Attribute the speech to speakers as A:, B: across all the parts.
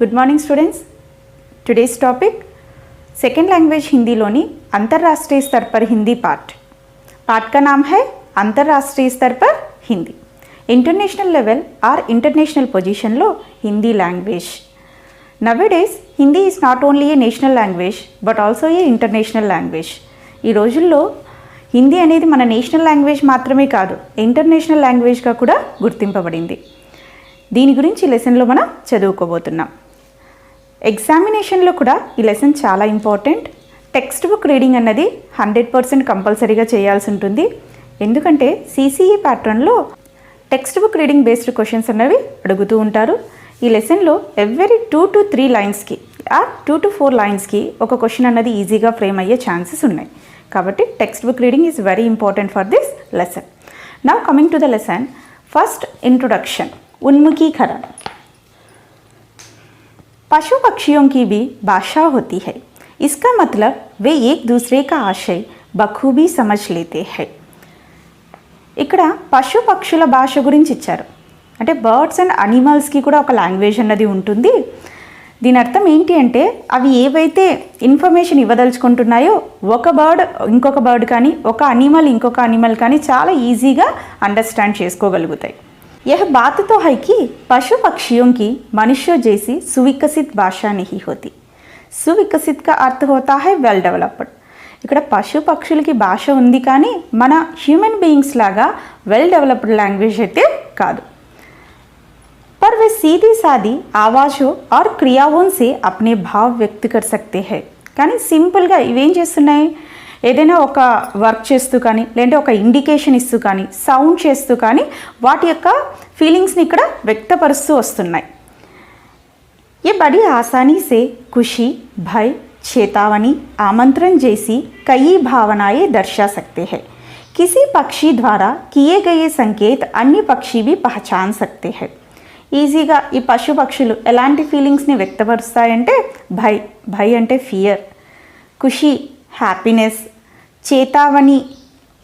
A: Good morning students. Today's topic second language Hindi Loni अंतर्राष्ट्रीय स्तर पर हिंदी पाठ का नाम है अंतर्राष्ट्रीय स्तर पर हिंदी। इंटरनेशनल लेवल और international position low Hindi language. Nowadays Hindi is not only A national language but also a international language. ఈ రోజుల్లో హిందీ అనేది మన నేషనల్ లాంగ్వేజ్ మాత్రమే కాదు, ఇంటర్నేషనల్ లాంగ్వేజ్గా కూడా గుర్తింపబడింది. దీని గురించి ఈ లెసన్లో మనం చదువుకోబోతున్నాం. ఎగ్జామినేషన్లో కూడా ఈ లెసన్ చాలా ఇంపార్టెంట్. టెక్స్ట్ బుక్ రీడింగ్ అన్నది 100% కంపల్సరీగా చేయాల్సి ఉంటుంది. ఎందుకంటే సిసిఈ ప్యాటర్న్లో text book reading based questions అన్నవి అడుగుతూ ఉంటారు. ఈ లెసన్లో ఎవ్రీ 2 to 3 లైన్స్కి 2 to 4 లైన్స్కి ఒక క్వశ్చన్ అన్నది ఈజీగా ఫ్రేమ్ అయ్యే ఛాన్సెస్ ఉన్నాయి. కాబట్టి text book reading is very important for this lesson. Now coming to the lesson. First introduction, उन्मुखीकरण. पशु पक्षियों की भी भाषा होती है. इसका मतलब वे एक दूसरे का आशय बखूबी समझ लेते हैं. ఇక్కడ పశు పక్షుల భాష గురించి ఇచ్చారు. అంటే బర్డ్స్ అండ్ అనిమల్స్కి కూడా ఒక లాంగ్వేజ్ అన్నది ఉంటుంది. దీని అర్థం ఏంటి అంటే అవి ఏవైతే ఇన్ఫర్మేషన్ ఇవ్వదలుచుకుంటున్నాయో ఒక బర్డ్ ఇంకొక బర్డ్ కానీ ఒక అనిమల్ ఇంకొక అనిమల్ కానీ చాలా ఈజీగా అండర్స్టాండ్ చేసుకోగలుగుతాయి. यह बात तो है कि पशु पक्षियों की मनुष्यों जैसी सुविकसित भाषा नहीं होती. सुविकसित का अर्थ होता है वेल डेवलप्ड. ఇక్కడ పశు పక్షులకి భాష ఉంది కానీ మన హ్యూమన్ బీయింగ్స్ లాగా వెల్ డెవలప్డ్ లాంగ్వేజ్ అయితే కాదు. पर वे सीधी सादी आवाज़ों और क्रियाओं से अपने भाव व्यक्त कर सकते हैं. కానీ సింపుల్గా ఇవేం చేస్తున్నాయి, ఏదైనా ఒక వర్క్ చేస్తూ కానీ లేదంటే ఒక ఇండికేషన్ ఇస్తూ కానీ సౌండ్ చేస్తూ కానీ వాటి యొక్క ఫీలింగ్స్ని ఇక్కడ వ్యక్తపరుస్తూ వస్తున్నాయి. ये बड़ी आसानी से खुशी, भय, चेतावनी, आमंत्रण जैसी कई भावनाएं दर्शा सकते हैं. किसी पक्षी द्वारा किए गए संकेत अन्य पक्षी भी पहचान सकते हैं. ఈజీగా ఈ పశు పక్షులు ఎలాంటి ఫీలింగ్స్ని వ్యక్తపరుస్తాయంటే భయ్ అంటే ఫియర్, ఖుషి హ్యాపీనెస్, చేతావని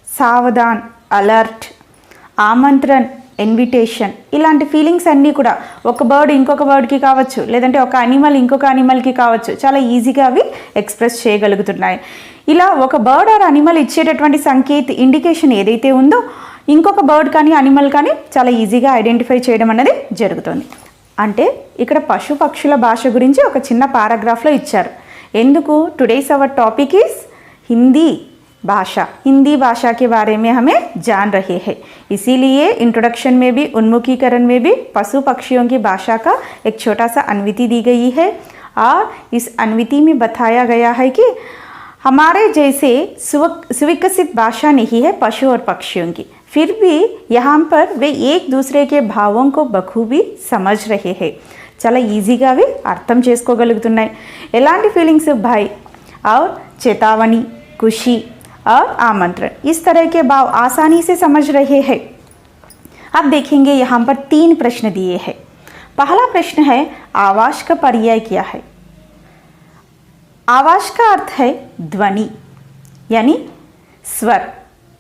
A: సావధాన్ అలర్ట్, ఆమంత్రన్ ఇన్విటేషన్, ఇలాంటి ఫీలింగ్స్ అన్నీ కూడా ఒక బర్డ్ ఇంకొక బర్డ్కి కావచ్చు లేదంటే ఒక అనిమల్ ఇంకొక అనిమల్కి కావచ్చు, చాలా ఈజీగా అవి ఎక్స్ప్రెస్ చేయగలుగుతున్నాయి. ఇలా ఒక బర్డ్ ఆర్ అనిమల్ ఇచ్చేటటువంటి సంకేత్ ఇండికేషన్ ఏదైతే ఉందో ఇంకొక బర్డ్ కానీ అనిమల్ కానీ చాలా ఈజీగా ఐడెంటిఫై చేయడం అనేది జరుగుతుంది. అంటే ఇక్కడ పశు పక్షుల భాష గురించి ఒక చిన్న పారాగ్రాఫ్లో ఇచ్చారు. ఎందుకు? Today's our topic is Hindi भाषा. हिंदी भाषा के बारे में हमें जान रहे हैं, इसीलिए इंट्रोडक्शन में भी उन्मुखीकरण में भी पशु पक्षियों की भाषा का एक छोटा सा अन्विति दी गई है. और इस अन्विति में बताया गया है कि हमारे जैसे सुविकसित भाषा नहीं है पशु और पक्षियों की, फिर भी यहाँ पर वे एक दूसरे के भावों को बखूबी समझ रहे हैं. చాలా ఈజీగా అవి అర్థం చేసుకోగలుగుతున్నాయి. ఎలాంటి ఫీలింగ్స్? భయ్ और चेतावनी, खुशी और आमंत्रण, इस तरह के भाव आसानी से समझ रहे हैं. अब देखेंगे यहाँ पर 3 प्रश्न दिए हैं. पहला प्रश्न है आवाज़ का पर्याय क्या है? आवाज़ का अर्थ है ध्वनि यानी स्वर.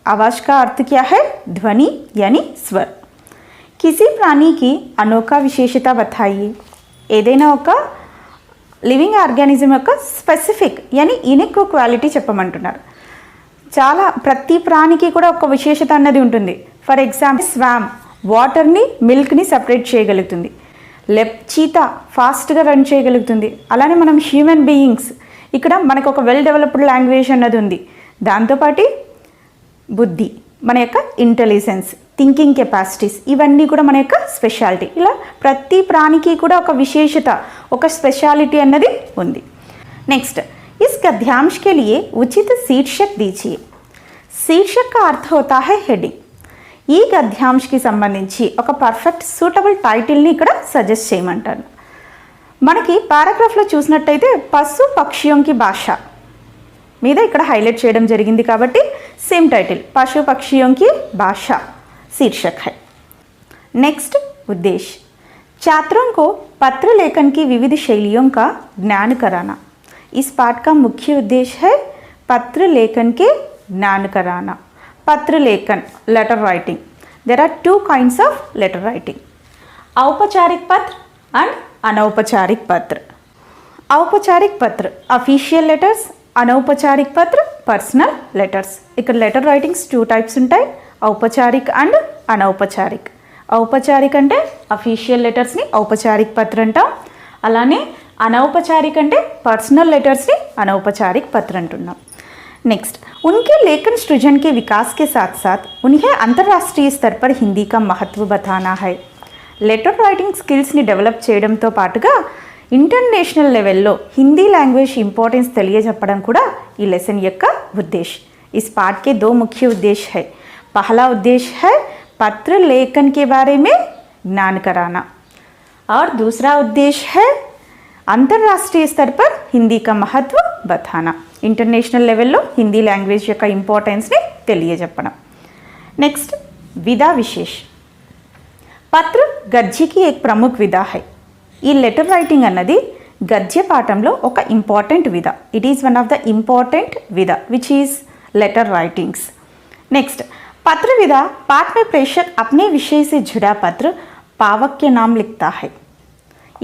A: आवाज़ का अर्थ क्या है? ध्वनि यानी स्वर. किसी प्राणी की अनोखा विशेषता बताइए. ఏదైనా ఒక లివింగ్ ఆర్గానిజం యొక్క స్పెసిఫిక్ యానీ యూనిక్ క్వాలిటీ చెప్పమంటున్నారు. చాలా ప్రతి ప్రాణికి కూడా ఒక విశేషత అన్నది ఉంటుంది. ఫర్ ఎగ్జాంపుల్ స్వామ్ వాటర్ని మిల్క్ని సపరేట్ చేయగలుగుతుంది. చీతా ఫాస్ట్గా రన్ చేయగలుగుతుంది. అలానే మనం హ్యూమన్ బీయింగ్స్ ఇక్కడ మనకు ఒక వెల్ డెవలప్డ్ లాంగ్వేజ్ అన్నది ఉంది. దాంతోపాటు బుద్ధి, మన యొక్క ఇంటెలిజెన్స్, థింకింగ్ కెపాసిటీస్, ఇవన్నీ కూడా మన యొక్క స్పెషాలిటీ. ఇలా ప్రతి ప్రాణికి కూడా ఒక విశేషత, ఒక స్పెషాలిటీ అన్నది ఉంది. నెక్స్ట్, इस गद्यांश के लिए उचित शीर्षक दीजिए. शीर्षक का अर्थ होता है हेडिंग. ఈ గద్యాంశ్కి సంబంధించి ఒక పర్ఫెక్ట్ సూటబుల్ టైటిల్ని ఇక్కడ సజెస్ట్ చేయమంటాను. మనకి పారాగ్రాఫ్లో చూసినట్టయితే పశు పక్షియోంకి భాష మీద ఇక్కడ హైలైట్ చేయడం జరిగింది కాబట్టి సేమ్ టైటిల్ పశు పక్షియోంకి భాష शीर्षक है. नेक्स्ट, उद्देश्य छात्रों को पत्र लेखन की विविध शैलियों का ज्ञान कराना. इस पाठ का मुख्य उद्देश्य है पत्र लेखन के ज्ञान कराना. पत्र लेखन letter writing. There are 2 kinds of letter writing. औपचारिक पत्र and అనౌపచారిక్ Patra. ఔపచారిక్ Patra official letters, అనౌపచారిక్ పత్ర పర్సనల్ లెటర్స్. ఇక్కడ లెటర్ రైటింగ్స్ 2 టైప్స్ ఉంటాయి, ఔపచారిక్ అండ్ అనౌపచారిక్. ఔపచారిక్ అంటే అఫీషియల్ లెటర్స్ని ఔపచారిక్ పత్ర అంటాం. అలానే అనౌपचारिक అంటే पर्सनल लेटर्स ని अनौपचारिक पत्र अंటున్నాం. नेक्स्ट, उनके लेखन सृजन के विकास के साथ साथ उन्हें अंतर्राष्ट्रीय स्तर पर हिंदी का महत्व बताना है. లెటర్ రైటింగ్ స్కిల్స్ని డెవలప్ చేయడంతో పాటుగా ఇంటర్నేషనల్ లెవెల్లో హిందీ లాంగ్వేజ్ ఇంపార్టెన్స్ తెలియజెప్పడం కూడా ఈ లెసన్ యొక్క उद्देश्य. इस पाठ के 2 मुख्य उद्देश्य है. पहला उद्देश्य है पत्र लेखन के बारे में ज्ञान कराना और दूसरा उद्देश्य है अंतर्राष्ट्रीय स्तर पर हिंदी का महत्व बताना. International level low Hindi language యొక్క ఇంపార్టెన్స్ ని తెలియజెప్పడం. नेक्स्ट, विधा विशेष. పత్ర గద్యకి एक प्रमुख विधा है. ఈ లెటర్ రైటింగ్ అన్నది గద్య పాఠంలో ఒక ఇంపార్టెంట్ విధ. It is one of the important విధ which is letter writings. Next, पत्र विधा पाठ में प्रेषक अपने विषय से जुड़ा पत्र पावक के नाम लिखता है.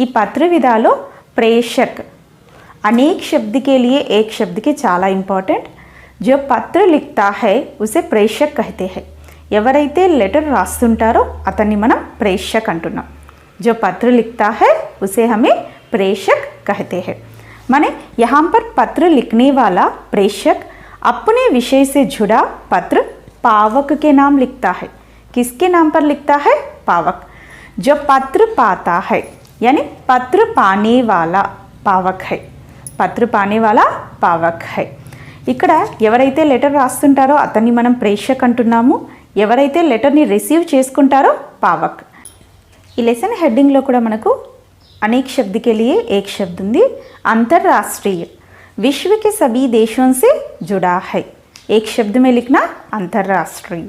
A: ఈ పత్ర విధాలో प्रेषक अनेक शब्द के लिए एक शब्द के చాలా ఇంపార్టెంట్. जो पत्र लिखता है उसे प्रेषक कहते हैं. ఎవరైతే లెటర్ రాస్తుంటారో అతన్ని మనం ప్రేషక్ అంటున్నాం. जो पत्र लिखता है उसे हमें प्रेषक कहते हैं. माने यहाँ पर पत्र लिखने वाला प्रेषक अपने विषय से जुड़ा पत्र पावक के नाम लिखता है. किसके नाम पर लिखता है? पावक. जो पत्र पाता है यानी पत्र पाने वाला पावक है. पत्र पाने वाला पावक है. ఇక్కడ ఎవరైతే లెటర్ రాస్తుంటారో అతన్ని మనం ప్రేషక్ అంటున్నాము. ఎవరైతే లెటర్ని రిసీవ్ చేసుకుంటారో పావక్. ఈ లెసన్ హెడ్డింగ్లో కూడా మనకు అనేక शब्द के लिए एक शब्द ఉంది. अंतर्राष्ट्रीय, विश्व के सभी देशों से जुड़ा है. एक शब्द में लिखना अंतर्राष्ट्रीय.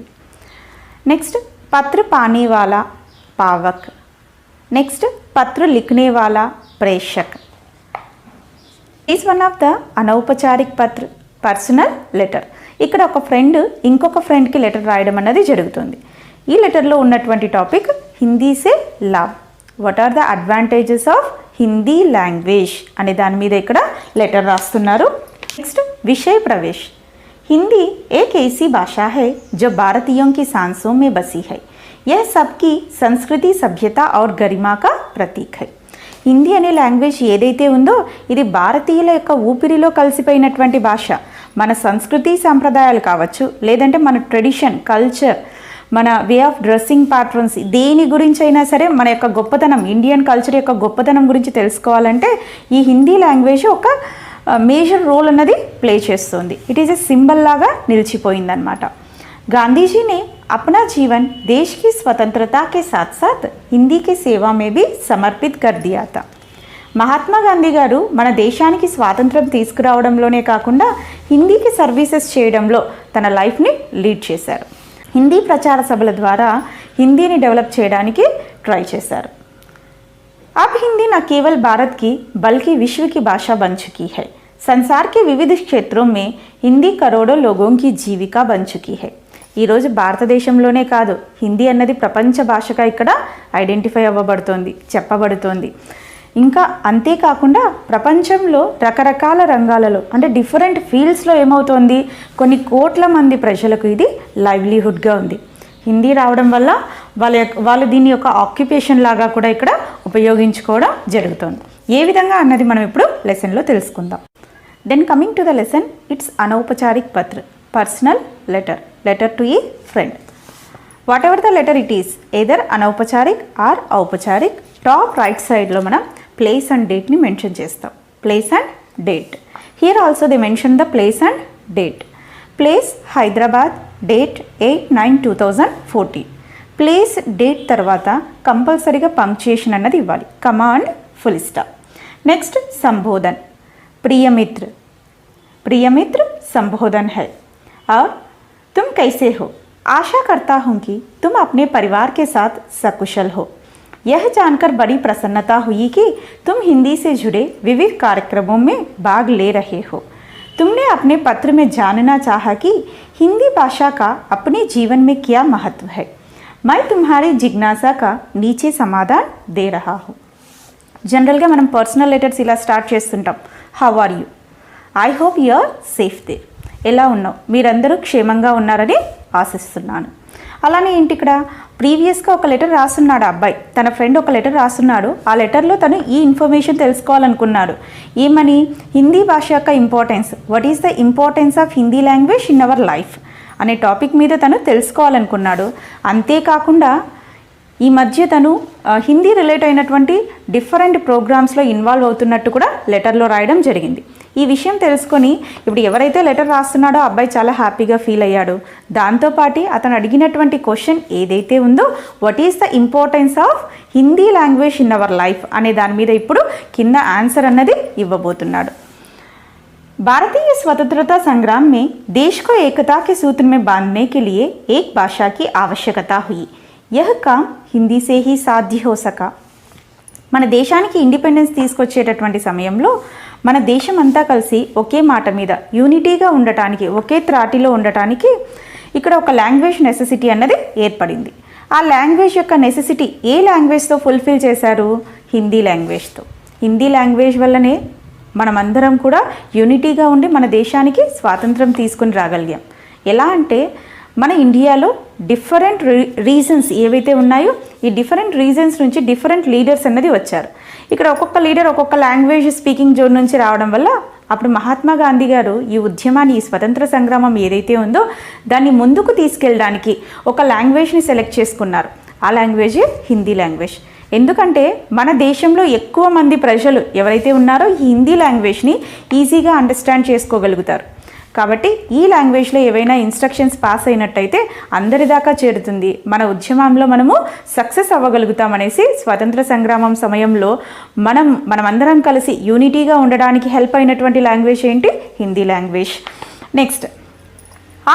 A: नेक्स्ट, पत्र पाने वाला पावक. नेक्स्ट, पत्र लिखने वाला प्रेषक. इस वन ऑफ द అనౌపచారిక్ పత్ర పర్సనల్ లెటర్. ఇక్కడ ఒక ఫ్రెండ్ ఇంకొక ఫ్రెండ్కి లెటర్ రాయడం అన్నది జరుగుతుంది. ఈ లెటర్లో ఉన్నటువంటి టాపిక్ హిందీ సే లాభ్. What are the advantages of Hindi language అనే దాని మీద ఇక్కడ లెటర్ రాస్తున్నారు. నెక్స్ట్, విషయ ప్రవేశ్. हिंदी एक ऐसी भाषा है जो भारतीयों की सांसों में बसी है. यह सबकी संस्कृति, सभ्यता और गरिमा का प्रतीक है. హిందీ అనే లాంగ్వేజ్ ఏదైతే ఉందో ఇది భారతీయుల యొక్క ఊపిరిలో కలిసిపోయినటువంటి భాష. మన సంస్కృతి సాంప్రదాయాలు కావచ్చు, లేదంటే మన ట్రెడిషన్, కల్చర్, మన వే ఆఫ్ డ్రెస్సింగ్ ప్యాటర్న్స్, దేని గురించి అయినా సరే మన యొక్క గొప్పతనం, ఇండియన్ కల్చర్ యొక్క గొప్పతనం గురించి తెలుసుకోవాలంటే ఈ హిందీ లాంగ్వేజ్ ఒక మేజర్ రోల్ అన్నది ప్లే చేస్తుంది. ఇట్ ఈజ్ ఎ సింబల్ లాగా నిలిచిపోయిందనమాట. गांधी जी ने अपना जीवन देश की स्वतंत्रता के साथ साथ हिंदी की सेवा में भी समर्पित कर दिया था. మహాత్మా గాంధీ గారు మన దేశానికి స్వాతంత్రం తీసుకురావడంలోనే కాకుండా హిందీకి సర్వీసెస్ చేయడంలో తన లైఫ్ని లీడ్ చేశారు. హిందీ ప్రచార సభల ద్వారా హిందీని డెవలప్ చేయడానికి ట్రై చేశారు. अब हिंदी न केवल भारत की बल्कि विश्व की भाषा बन चुकी है. संसार के विविध क्षेत्रों में हिंदी करोड़ों लोगों की जीविका बन चुकी है. ఈరోజు భారతదేశంలోనే కాదు, హిందీ అన్నది ప్రపంచ భాషగా ఇక్కడ ఐడెంటిఫై అవ్వబడుతోంది, చెప్పబడుతోంది. ఇంకా అంతేకాకుండా ప్రపంచంలో రకరకాల రంగాలలో అంటే డిఫరెంట్ ఫీల్డ్స్లో ఏమవుతోంది, కొన్ని కోట్ల మంది ప్రజలకు ఇది లైవ్లీహుడ్గా ఉంది. హిందీ రావడం వల్ల వాళ్ళు దీని యొక్క ఆక్యుపేషన్ లాగా కూడా ఇక్కడ ఉపయోగించుకోవడం జరుగుతుంది. ఏ విధంగా అన్నది మనం ఇప్పుడు లెసన్లో తెలుసుకుందాం. Then coming to the lesson, it's అనౌపచారిక్ పత్ర personal letter, letter to a friend. Whatever the letter it is, either అనౌపచారిక్ ఆర్ ఔపచారిక్, టాప్ రైట్ సైడ్లో మనం ప్లేస్ అండ్ డేట్ని మెన్షన్ చేస్తాం. Place and date. Here also they mention the place and date. Place Hyderabad, date 8/9/2014. Place date తర్వాత కంపల్సరీగా punctuation అన్నది ఇవ్వాలి, కమాండ్ ఫుల్ స్టాప్. నెక్స్ట్, సంబోధన్. ప్రియమిత్ర. ప్రియమిత్ర संबोधन है. और तुम कैसे हो? आशा करता हूँ कि तुम अपने परिवार के साथ सकुशल हो. यह जानकर बड़ी प्रसन्नता हुई कि तुम हिंदी से जुड़े विविध कार्यक्रमों में भाग ले रहे हो. तुमने अपने पत्र में जानना चाहा कि हिंदी भाषा का अपने जीवन में क्या महत्व है. मैं तुम्हारी जिज्ञासा का नीचे समाधान दे रहा हूँ. జనరల్గా మనం పర్సనల్ లెటర్స్ ఇలా స్టార్ట్ చేస్తుంటాం. How are you, I hope you are safe there. ఎలా ఉన్నావు, మీరందరూ క్షేమంగా ఉన్నారని ఆశిస్తున్నాను. అలానే ఏంటి ఇక్కడ ప్రీవియస్గా ఒక లెటర్ రాస్తున్నాడు అబ్బాయి, తన ఫ్రెండ్ ఒక లెటర్ రాస్తున్నాడు. ఆ లెటర్లో తను ఈ ఇన్ఫర్మేషన్ తెలుసుకోవాలనుకున్నాడు. ఏమని, హిందీ భాష యొక్క importance, what is the importance of Hindi language in our life అనే టాపిక్ మీద తను తెలుసుకోవాలనుకున్నాడు. అంతేకాకుండా ఈ మధ్య తను హిందీ రిలేట్ అయినటువంటి డిఫరెంట్ ప్రోగ్రామ్స్లో ఇన్వాల్వ్ అవుతున్నట్టు కూడా లెటర్లో రాయడం జరిగింది. ఈ విషయం తెలుసుకొని ఇప్పుడు ఎవరైతే లెటర్ రాస్తున్నాడో అబ్బాయి చాలా హ్యాపీగా ఫీల్ అయ్యాడు. దాంతోపాటు అతను అడిగినటువంటి క్వశ్చన్ ఏదైతే ఉందో, what is the importance of Hindi language in our life అనే దాని మీద ఇప్పుడు కింద ఆన్సర్ అన్నది ఇవ్వబోతున్నాడు. भारतीय स्वतंत्रता संग्राम में देश को एकता के सूत्र में बांधने के लिए एक भाषा की आवश्यकता हुई. यह काम हिंदी से ही साध्य हो सका. మన దేశానికి ఇండిపెండెన్స్ తీసుకొచ్చేటటువంటి సమయంలో మన దేశం అంతా కలిసి ఒకే మాట మీద యూనిటీగా ఉండటానికి, ఒకే త్రాటిలో ఉండటానికి ఇక్కడ ఒక లాంగ్వేజ్ నెసెసిటీ అన్నది ఏర్పడింది. ఆ లాంగ్వేజ్ యొక్క నెసెసిటీ ఏ లాంగ్వేజ్తో ఫుల్ఫిల్ చేశారు? హిందీ లాంగ్వేజ్తో. హిందీ లాంగ్వేజ్ వల్లనే మనమందరం కూడా యూనిటీగా ఉండి మన దేశానికి స్వాతంత్రం తీసుకుని రాగలిగాం. ఎలా అంటే మన ఇండియాలో డిఫరెంట్ రీజన్స్ ఏవైతే ఉన్నాయో ఈ డిఫరెంట్ రీజన్స్ నుంచి డిఫరెంట్ లీడర్స్ అన్నది వచ్చారు. ఇక్కడ ఒక్కొక్క లీడర్ ఒక్కొక్క లాంగ్వేజ్ స్పీకింగ్ జోన్ నుంచి రావడం వల్ల అప్పుడు మహాత్మా గాంధీ గారు ఈ ఉద్యమాన్ని, ఈ స్వతంత్ర సంగ్రామం ఏదైతే ఉందో దాన్ని ముందుకు తీసుకెళ్ళడానికి ఒక లాంగ్వేజ్ని సెలెక్ట్ చేసుకున్నారు. ఆ లాంగ్వేజే హిందీ లాంగ్వేజ్. ఎందుకంటే మన దేశంలో ఎక్కువ మంది ప్రజలు ఎవరైతే ఉన్నారో ఈ హిందీ లాంగ్వేజ్ని ఈజీగా అండర్స్టాండ్ చేసుకోగలుగుతారు. కాబట్టి ఈ లాంగ్వేజ్లో ఏవైనా ఇన్స్ట్రక్షన్స్ పాస్ అయినట్టయితే అందరి దాకా చేరుతుంది, మన ఉద్యమంలో మనము సక్సెస్ అవ్వగలుగుతామనేసి స్వతంత్ర సంగ్రామం సమయంలో మనమందరం కలిసి యూనిటీగా ఉండడానికి హెల్ప్ అయినటువంటి లాంగ్వేజ్ ఏంటి? హిందీ లాంగ్వేజ్. నెక్స్ట్,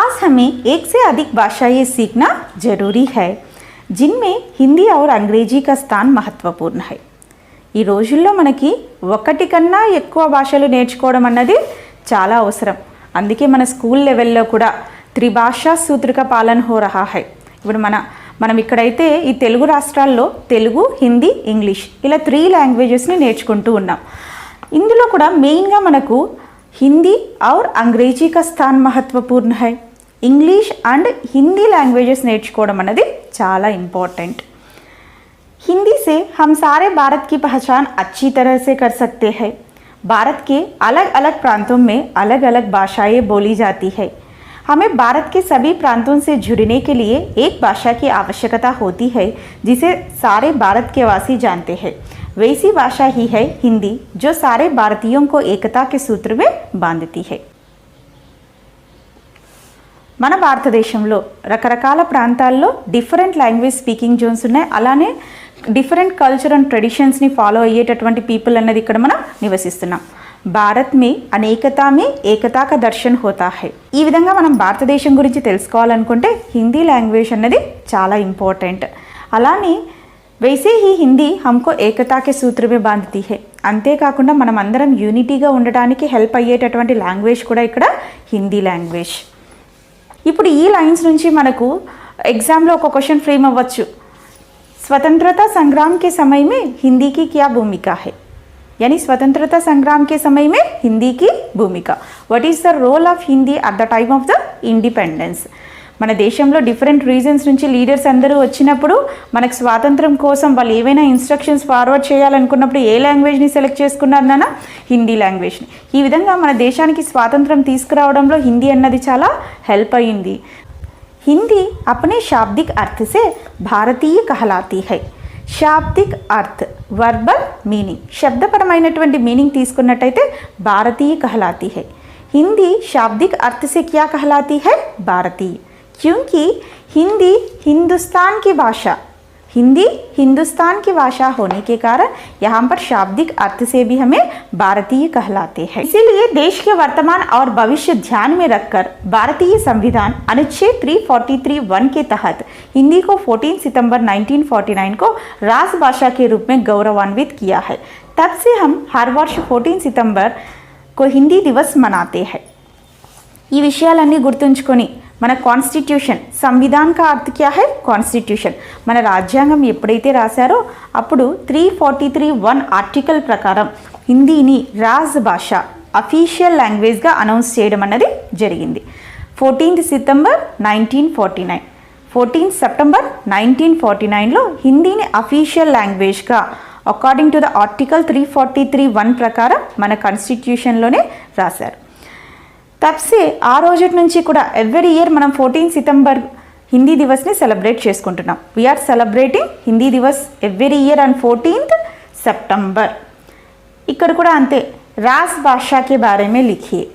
A: आज हमें एक से अधिक भाषाएं सीखना जरूरी है जिनमें हिंदी और अंग्रेजी का स्थान महत्वपूर्ण है. ఈ రోజుల్లో మనకి ఒకటి కన్నా ఎక్కువ భాషలు నేర్చుకోవడం అన్నది చాలా అవసరం. అందుకే మన స్కూల్ లెవెల్లో కూడా త్రిభాషా సూత్ర కా పాలన హో రహా హై. ఇప్పుడు మనం ఇక్కడైతే ఈ తెలుగు రాష్ట్రాల్లో తెలుగు, హిందీ, ఇంగ్లీష్ ఇలా 3 లాంగ్వేజెస్ని నేర్చుకుంటూ ఉన్నాం. ఇందులో కూడా మెయిన్గా మనకు हिंदी और अंग्रेजी का स्थान महत्वपूर्ण है. इंग्लिश अंड हिंदी लैंग्वेजेस నేర్చుకోవడం అనేది చాలా ఇంపార్టెంట్. हिंदी से हम सारे भारत की पहचान अच्छी तरह से कर सकते हैं. भारत के अलग अलग प्रांतों में अलग अलग भाषाएं बोली जाती है. हमें भारत के सभी प्रांतों से जुड़ने के लिए एक भाषा की आवश्यकता होती है जिसे सारे भारत के वासी जानते हैं. वैसी भाषा ही है हिंदी जो सारे भारतीयों को एकता के सूत्र में बांधती है. మన భారతదేశంలో రకరకాల ప్రాంతాల్లో డిఫరెంట్ లాంగ్వేజ్ స్పీకింగ్ జోన్స్ ఉన్నాయి. అలానే డిఫరెంట్ కల్చర్ అండ్ ట్రెడిషన్స్ని ఫాలో అయ్యేటటువంటి పీపుల్ అన్నది ఇక్కడ మనం నివసిస్తున్నాం. భారత్ మే అనేకతా మే ఏకతా కా దర్శన్ హోతా హై. ఈ విధంగా మనం భారతదేశం గురించి తెలుసుకోవాలనుకుంటే హిందీ లాంగ్వేజ్ అన్నది చాలా ఇంపార్టెంట్. అలానే वैसे ही हिंदी हमको एकता के सूत्र में बांधती है. అంతేకాకుండా మనం అందరం యూనిటీగా ఉండడానికి హెల్ప్ అయ్యేటటువంటి లాంగ్వేజ్ కూడా ఇక్కడ హిందీ లాంగ్వేజ్. ఇప్పుడు ఈ లైన్స్ నుంచి మనకు ఎగ్జామ్లో ఒక క్వశ్చన్ ఫ్రేమ్ అవ్వచ్చు. स्वतंत्रता संग्राम के समय में हिंदी की क्या भूमिका है? यानी स्वतंत्रता संग्राम के समय में हिंदी की भूमिका. What is the role of Hindi at the time of the independence? మన దేశంలో డిఫరెంట్ రీజన్స్ నుంచి లీడర్స్ అందరూ వచ్చినప్పుడు మనకు స్వాతంత్రం కోసం వాళ్ళు ఏవైనా ఇన్స్ట్రక్షన్స్ ఫార్వర్డ్ చేయాలనుకున్నప్పుడు ఏ లాంగ్వేజ్ని సెలెక్ట్ చేసుకున్నారు నాన్న? హిందీ లాంగ్వేజ్ని. ఈ విధంగా మన దేశానికి స్వాతంత్రం తీసుకురావడంలో హిందీ అన్నది చాలా హెల్ప్ అయ్యింది. హిందీ अपने शाब्दिक अर्थ से भारतीय कहलाती है. शाब्दिक अर्थ वर्बल मीनिंग, శబ్దపరమైనటువంటి మీనింగ్ తీసుకున్నట్టయితే భారతీయ कहलाती है. हिंदी शाब्दिक अर्थ से क्या कहलाती है? भारतीय. क्योंकि हिंदी हिंदुस्तान की भाषा, हिंदी हिंदुस्तान की भाषा होने के कारण यहाँ पर शाब्दिक अर्थ से भी हमें भारतीय कहलाते हैं. इसीलिए देश के वर्तमान और भविष्य ध्यान में रखकर भारतीय संविधान अनुच्छेद 343(1) के तहत हिंदी को 14 सितंबर 1949 को राजभाषा के रूप में गौरवान्वित किया है. तब से हम हर वर्ष 14 सितंबर को हिंदी दिवस मनाते हैं. ఈ విషయాలన్నీ గుర్తుంచుకొని మన కాన్స్టిట్యూషన్, సంవిధాన్ కా అర్థ క్యా హై? కాన్స్టిట్యూషన్. మన రాజ్యాంగం ఎప్పుడైతే రాశారో అప్పుడు 343(1) ఆర్టికల్ ప్రకారం హిందీని రాజ్ భాష, అఫీషియల్ లాంగ్వేజ్గా అనౌన్స్ చేయడం అన్నది జరిగింది. 14th September 1949, 14th September 1949లో హిందీని అఫీషియల్ లాంగ్వేజ్గా అకార్డింగ్ టు ద ఆర్టికల్ 343(1) ప్రకారం మన కాన్స్టిట్యూషన్లోనే రాశారు. తబ్సే ఆ రోజు నుంచి కూడా ఎవ్రీ ఇయర్ మనం 14 సితంబర్ హిందీ దివస్ని సెలబ్రేట్ చేసుకుంటున్నాం. We are celebrating Hindi Divas every year on 14th September. ఇక్కడ కూడా అంతే, రాజ్ భాషాకే బారేమే లిఖియే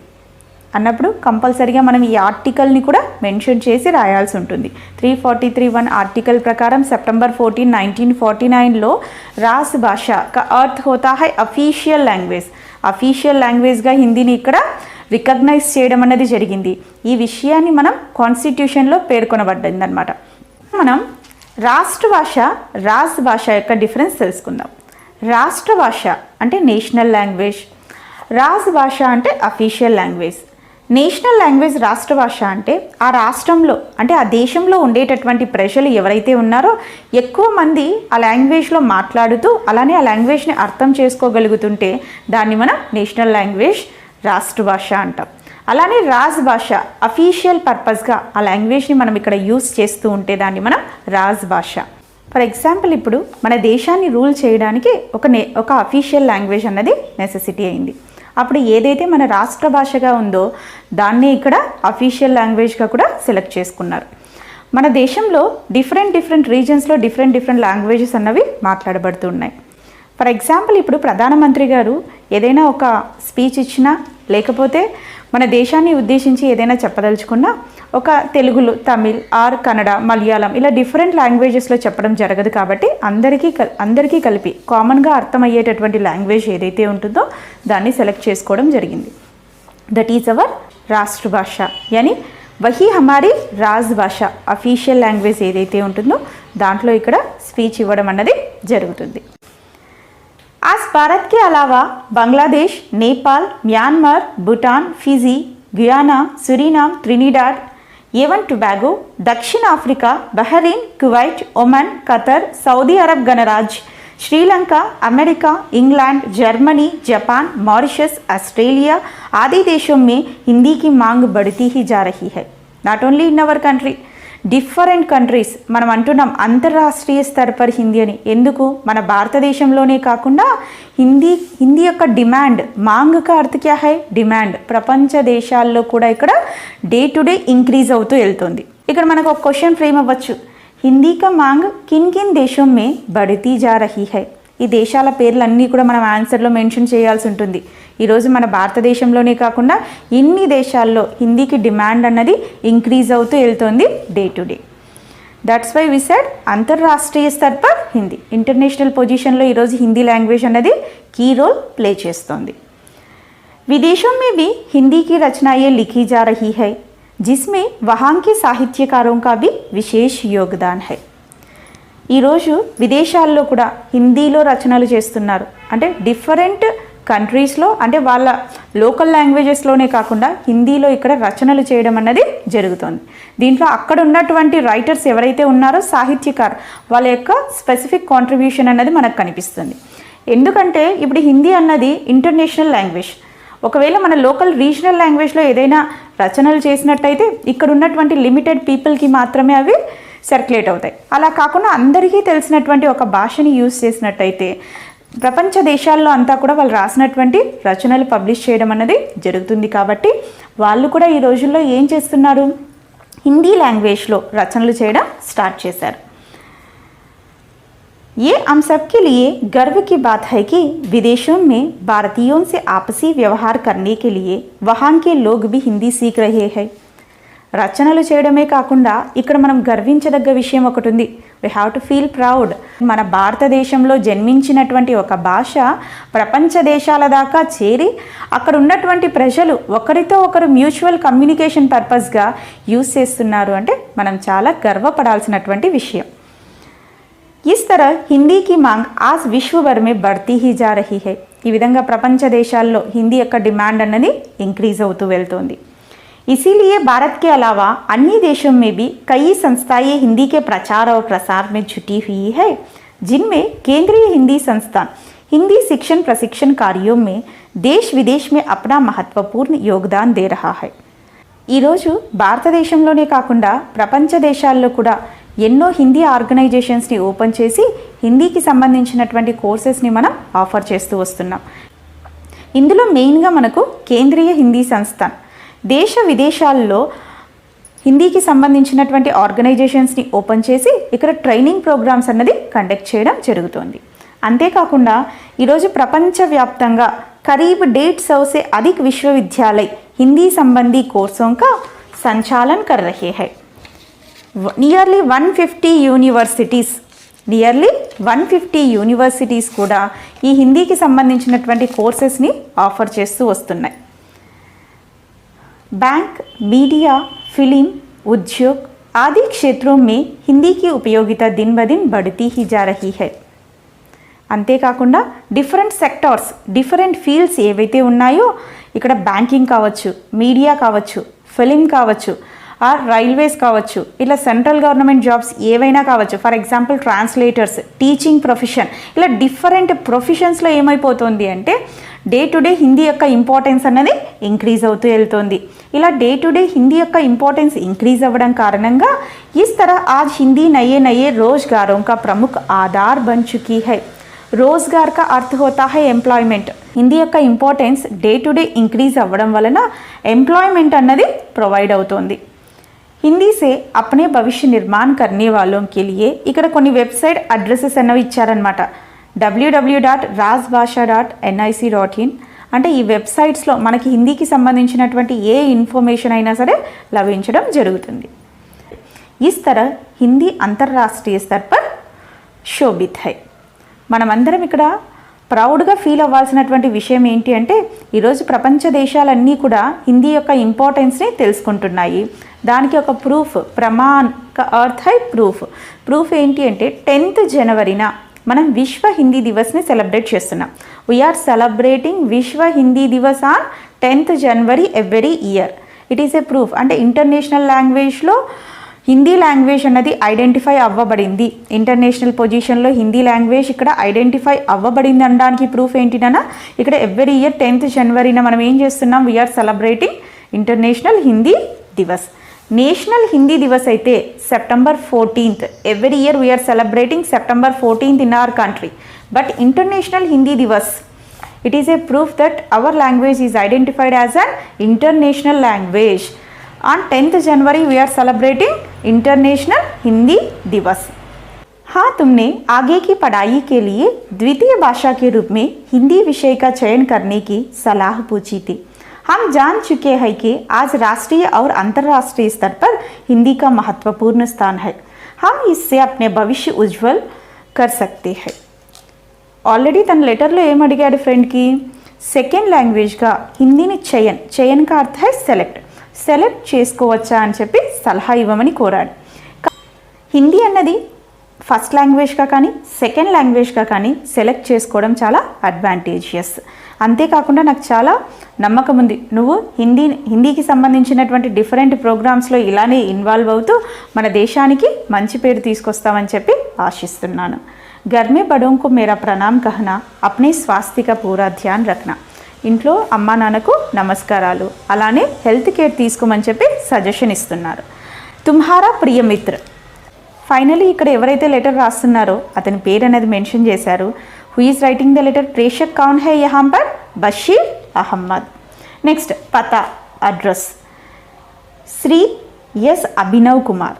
A: అన్నప్పుడు కంపల్సరీగా మనం ఈ ఆర్టికల్ని కూడా మెన్షన్ చేసి రాయాల్సి ఉంటుంది. 343(1) ఆర్టికల్ ప్రకారం సెప్టెంబర్ 14, 1949లో రాజ్ భాష కా అర్థ్ హోతా హై అఫీషియల్ లాంగ్వేజ్. అఫీషియల్ లాంగ్వేజ్గా హిందీని ఇక్కడ రికగ్నైజ్ చేయడం అన్నది జరిగింది. ఈ విషయాన్ని మనం కాన్స్టిట్యూషన్లో పేర్కొనబడ్డింది అనమాట. మనం రాష్ట్ర భాష, రాజ్ భాష యొక్క డిఫరెన్స్ తెలుసుకుందాం. రాష్ట్ర భాష అంటే నేషనల్ లాంగ్వేజ్, రాజ్ భాష అంటే అఫీషియల్ లాంగ్వేజ్. నేషనల్ లాంగ్వేజ్ రాష్ట్ర భాష అంటే ఆ రాష్ట్రంలో అంటే ఆ దేశంలో ఉండేటటువంటి ప్రజలు ఎవరైతే ఉన్నారో ఎక్కువ మంది ఆ లాంగ్వేజ్లో మాట్లాడుతూ అలానే ఆ లాంగ్వేజ్ని అర్థం చేసుకోగలుగుతుంటే దాన్ని మనం నేషనల్ లాంగ్వేజ్ రాష్ట్ర భాష అంటాం. అలానే రాజ్ భాష అఫీషియల్ పర్పస్గా ఆ లాంగ్వేజ్ని మనం ఇక్కడ యూస్ చేస్తూ ఉంటే దాన్ని మనం రాజ్ భాష. ఫర్ ఎగ్జాంపుల్ ఇప్పుడు మన దేశాన్ని రూల్ చేయడానికి ఒక అఫీషియల్ లాంగ్వేజ్ అన్నది నెసెసిటీ అయింది. అప్పుడు ఏదైతే మన రాష్ట్ర భాషగా ఉందో దాన్ని ఇక్కడ అఫీషియల్ లాంగ్వేజ్గా కూడా సెలెక్ట్ చేసుకున్నారు. మన దేశంలో డిఫరెంట్ రీజన్స్లో డిఫరెంట్ లాంగ్వేజెస్ అన్నవి మాట్లాడబడుతున్నాయి. ఫర్ ఎగ్జాంపుల్ ఇప్పుడు ప్రధానమంత్రి గారు ఏదైనా ఒక స్పీచ్ ఇచ్చినా లేకపోతే మన దేశాన్ని ఉద్దేశించి ఏదైనా చెప్పదలుచుకున్నా ఒక తెలుగులో, తమిళ్ ఆర్ కన్నడ, మలయాళం ఇలా డిఫరెంట్ లాంగ్వేజెస్లో చెప్పడం జరగదు. కాబట్టి అందరికీ కలిపి కామన్గా అర్థమయ్యేటటువంటి లాంగ్వేజ్ ఏదైతే ఉంటుందో దాన్ని సెలెక్ట్ చేసుకోవడం జరిగింది. దట్ ఈజ్ అవర్ రాష్ట్ర భాష, యానీ వహీ హమారీ రాజ్ భాష. అఫీషియల్ లాంగ్వేజ్ ఏదైతే ఉంటుందో దాంట్లో ఇక్కడ స్పీచ్ ఇవ్వడం అన్నది జరుగుతుంది. आज भारत के अलावा Bangladesh, Nepal, Myanmar, Bhutan, Fiji, Guyana, Suriname, Trinidad एवं टोबैगो, दक्षिण Africa, Bahrain, Kuwait, Oman, Qatar, Saudi Arab गणराज्य, Sri Lanka, America, England, Germany, Japan, Mauritius, Australia आदि देशों में हिंदी की मांग बढ़ती ही जा रही है. Not only in our country, different countries మనం అంటున్నాం అంతర్రాష్ట్రీయ స్థాయి హిందీ అని. ఎందుకు? మన భారతదేశంలోనే కాకుండా హిందీ యొక్క డిమాండ్, మాంగ్ కా అర్థ క్యా హై? డిమాండ్. ప్రపంచ దేశాల్లో కూడా ఇక్కడ డే టు డే ఇంక్రీజ్ అవుతూ వెళ్తుంది. ఇక్కడ మనకు ఒక క్వశ్చన్ ఫ్రేమ్ అవ్వచ్చు, హిందీ కా మాంగ్ కిన్ కిన్ దేశం మే బఢతీ జా రహీ హై. ఈ దేశాల పేర్లన్నీ కూడా మనం ఆన్సర్లో మెన్షన్ చేయాల్సి ఉంటుంది. ఈరోజు మన భారతదేశంలోనే కాకుండా ఇన్ని దేశాల్లో హిందీకి డిమాండ్ అన్నది ఇంక్రీజ్ అవుతూ వెళ్తుంది day to day. That's why we said అంతర్రాష్ట్రీయ స్థాయి పర్ హిందీ. ఇంటర్నేషనల్ పొజిషన్లో ఈరోజు హిందీ లాంగ్వేజ్ అన్నది కీ రోల్ ప్లే చేస్తోంది. विदेशों में भी हिंदी की रचनाएं लिखी जा रही है जिसमें वहाँ के साहित्यकारों का भी विशेष योगदान है. ఈరోజు విదేశాల్లో కూడా హిందీలో రచనలు చేస్తున్నారు. అంటే డిఫరెంట్ కంట్రీస్లో అంటే వాళ్ళ లోకల్ లాంగ్వేజెస్లోనే కాకుండా హిందీలో ఇక్కడ రచనలు చేయడం అన్నది జరుగుతుంది. దీంట్లో అక్కడ ఉన్నటువంటి రైటర్స్ ఎవరైతే ఉన్నారో సాహిత్యకారు వాళ్ళ యొక్క స్పెసిఫిక్ కాంట్రిబ్యూషన్ అన్నది మనకు కనిపిస్తుంది. ఎందుకంటే ఇప్పుడు హిందీ అన్నది ఇంటర్నేషనల్ లాంగ్వేజ్. ఒకవేళ మన లోకల్ రీజనల్ లాంగ్వేజ్లో ఏదైనా రచనలు చేసినట్టయితే ఇక్కడ ఉన్నటువంటి లిమిటెడ్ పీపుల్కి మాత్రమే అవి సర్క్యులేట్ అవుతాయి. అలా కాకుండా అందరికీ తెలిసినటువంటి ఒక భాషని యూజ్ చేసినట్టయితే ప్రపంచ దేశాల్లో అంతా కూడా వాళ్ళు రాసినటువంటి రచనలు పబ్లిష్ చేయడం అన్నది జరుగుతుంది. కాబట్టి వాళ్ళు కూడా ఈ రోజుల్లో ఏం చేస్తున్నారు, హిందీ లాంగ్వేజ్లో రచనలు చేయడం స్టార్ట్ చేశారు. ये हम सब के लिए गर्व की बात है कि विदेशों में भारतीयों से आपसी व्यवहार करने के लिए वहाँ के लोग भी हिंदी सीख रहे हैं. రచనలు చేయడమే కాకుండా ఇక్కడ మనం గర్వించదగ్గ విషయం ఒకటి ఉంది. We have to feel proud. మన భారతదేశంలో జన్మించినటువంటి ఒక భాష ప్రపంచ దేశాల దాకా చేరి అక్కడ ఉన్నటువంటి ప్రజలు ఒకరితో ఒకరు మ్యూచువల్ కమ్యూనికేషన్ పర్పస్గా యూజ్ చేస్తున్నారు అంటే మనం చాలా గర్వపడాల్సినటువంటి విషయం. इस तरह हिंदी की मांग आज विश्व भर में बढ़ती ही जा रही है. ఈ విధంగా ప్రపంచ దేశాల్లో హిందీ యొక్క డిమాండ్ అన్నది ఇంక్రీజ్ అవుతూ వెళ్తుంది. इसीलिए भारत के अलावा अन्य देशों में भी कई संस्थाएं हिंदी के प्रचार और प्रसार में जुटी हुई है, जिनमें केंद्रीय हिंदी संस्थान हिंदी शिक्षण प्रशिक्षण कार्यों में देश विदेश में अपना महत्वपूर्ण योगदान दे रहा है। ఈరోజు భారతదేశంలోనే కాకుండా ప్రపంచ దేశాల్లో కూడా ఎన్నో హిందీ ఆర్గనైజేషన్స్ని ఓపెన్ చేసి హిందీకి సంబంధించినటువంటి కోర్సెస్ని మనం ఆఫర్ చేస్తూ వస్తున్నాం. ఇందులో మెయిన్గా మనకు కేంద్రీయ హిందీ సంస్థాన్ దేశ విదేశాల్లో హిందీకి సంబంధించినటువంటి ఆర్గనైజేషన్స్ని ఓపెన్ చేసి ఇక్కడ ట్రైనింగ్ ప్రోగ్రామ్స్ అన్నది కండక్ట్ చేయడం జరుగుతోంది. అంతేకాకుండా ఈరోజు ప్రపంచవ్యాప్తంగా करीब 150 से अधिक विश्वविद्यालय हिंदी संबंधी कोर्सों का संचालन कर रहे हैं. नियरली 150 యూనివర్సిటీస్ కూడా ఈ హిందీకి సంబంధించినటువంటి కోర్సెస్ని ఆఫర్ చేస్తూ వస్తున్నాయి. बैंक, मीडिया, फिल्म, उद्योग आदि क्षेत्रों में हिंदी की उपयोगिता दिन ब दिन बढ़ती ही जा रही है. అంతేకాకుండా డిఫరెంట్ సెక్టార్స్, డిఫరెంట్ ఫీల్డ్స్ ఏవైతే ఉన్నాయో ఇక్కడ బ్యాంకింగ్ కావచ్చు, మీడియా కావచ్చు, ఫిలిం కావచ్చు, ఆర్ రైల్వేస్ కావచ్చు, ఇలా సెంట్రల్ గవర్నమెంట్ జాబ్స్ ఏవైనా కావచ్చు. For example translators, teaching profession, ఇలా డిఫరెంట్ ప్రొఫెషన్స్లో ఏమైపోతుంది అంటే డే టు డే హిందీ యొక్క ఇంపార్టెన్స్ అన్నది ఇంక్రీజ్ అవుతూ వెళ్తుంది. ఇలా డే టు డే హింदी యొక్క ఇంపార్టెన్స్ इंक्रीज अव्वడం కారణంగా इस तरह आज हिंदी नए नए रोजगारों का प्रमुख आधार बन चुकी है. रोजगार का अर्थ होता है एम्प्लॉयमेंट. हिंदी యొక్క importance day to day increase అవ్వడం వలన ఎంప్లాయ్మెంట్ అన్నది ప్రొవైడ్ అవుతుంది. हिंदी से अपने भविष्य निर्माण करने वालों के लिए ఇక్కడ కొన్ని వెబ్సైట్ అడ్రసెస్ అన్నవి ఇచ్చారనమాట. www.rajbhasha.nic.in అంటే ఈ వెబ్సైట్స్లో మనకి హిందీకి సంబంధించినటువంటి ఏ ఇన్ఫర్మేషన్ అయినా సరే లభించడం జరుగుతుంది. इस तरह हिंदी अंतर्राष्ट्रीय स्तर पर शोभित है. మనమందరం ఇక్కడ ప్రౌడ్గా ఫీల్ అవ్వాల్సినటువంటి విషయం ఏంటి అంటే ఈరోజు ప్రపంచ దేశాలన్నీ కూడా హిందీ యొక్క ఇంపార్టెన్స్ని తెలుసుకుంటున్నాయి. దానికి ఒక ప్రూఫ్, ప్రమాణ్ కా అర్థ్ హై ప్రూఫ్ ఏంటి అంటే 10th జనవరిన మనం విశ్వ హిందీ దివస్ని సెలబ్రేట్ చేస్తున్నాం. We are celebrating Vishwa Hindi Divas on 10th January every year. It is a proof. అంటే ఇంటర్నేషనల్ లాంగ్వేజ్లో హిందీ లాంగ్వేజ్ అన్నది ఐడెంటిఫై అవ్వబడింది. ఇంటర్నేషనల్ పొజిషన్లో హిందీ లాంగ్వేజ్ ఇక్కడ ఐడెంటిఫై అవ్వబడింది అనడానికి ప్రూఫ్ ఏంటినా ఇక్కడ ఎవ్రీ ఇయర్ 10th జనవరిన మనం ఏం చేస్తున్నాం, we are celebrating international Hindi Divas. National Hindi Divas అయితే September 14th. Every year we are celebrating September 14th in our country. But international Hindi Divas, it is a proof that our language is identified as an international language. On 10th January we are celebrating international Hindi Divas. हाँ, तुमने आगे की पढ़ाई के लिए द्वितीय भाषा के रूप में हिंदी विषय का चयन करने की सलाह पूछी थी. हम जान चुके हैं कि आज राष्ट्रीय और अंतर्राष्ट्रीय स्तर पर हिंदी का महत्वपूर्ण स्थान है. हम इससे अपने भविष्य उज्ज्वल कर सकते हैं. ऑलरेडी तन लेटर లో ఏం అడిగాడు ఫ్రెండ్కి, సెకండ్ లాంగ్వేజ్గా హిందీని చయన్ का अर्थ है సెలెక్ట్ చేసుకోవచ్చా అని చెప్పి సలహా ఇవ్వమని కోరాడు. హిందీ అన్నది ఫస్ట్ లాంగ్వేజ్గా కానీ సెకండ్ లాంగ్వేజ్గా కానీ సెలెక్ట్ చేసుకోవడం చాలా అడ్వాంటేజియస్. అంతేకాకుండా నాకు చాలా నమ్మకం ఉంది, నువ్వు హిందీకి సంబంధించినటువంటి డిఫరెంట్ ప్రోగ్రామ్స్లో ఇలానే ఇన్వాల్వ్ అవుతూ మన దేశానికి మంచి పేరు తీసుకొస్తామని చెప్పి ఆశిస్తున్నాను. घर में बड़ों को मेरा प्रणाम कहना, अपने स्वास्थ्य का पूरा ध्यान रखना. ఇంట్లో అమ్మా నాన్నకు నమస్కారాలు, అలానే హెల్త్ కేర్ తీసుకోమని చెప్పి సజెషన్ ఇస్తున్నారు. తుమ్హారా ప్రియ మిత్ర. ఫైనలీ ఇక్కడ ఎవరైతే లెటర్ రాస్తున్నారో అతని పేరు అనేది మెన్షన్ చేశారు. Who is writing the letter? ప్రేషక్ కౌన్ హై యహాం పర్? బషీర్ అహ్మద్. నెక్స్ట్ పతా, అడ్రస్ श्री एस अभिनव कुमार.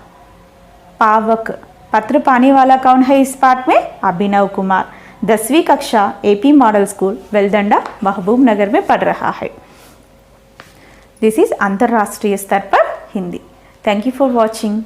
A: पावक, पत्र पाने वाला कौन है इस पाठ में? अभिनव कुमार. 10वीं कक्षा एपी मॉडल स्कूल वेलदंडा महबूब नगर में पढ़ रहा है. दिस इज अंतर्राष्ट्रीय स्तर पर Hindi. Thank you for watching.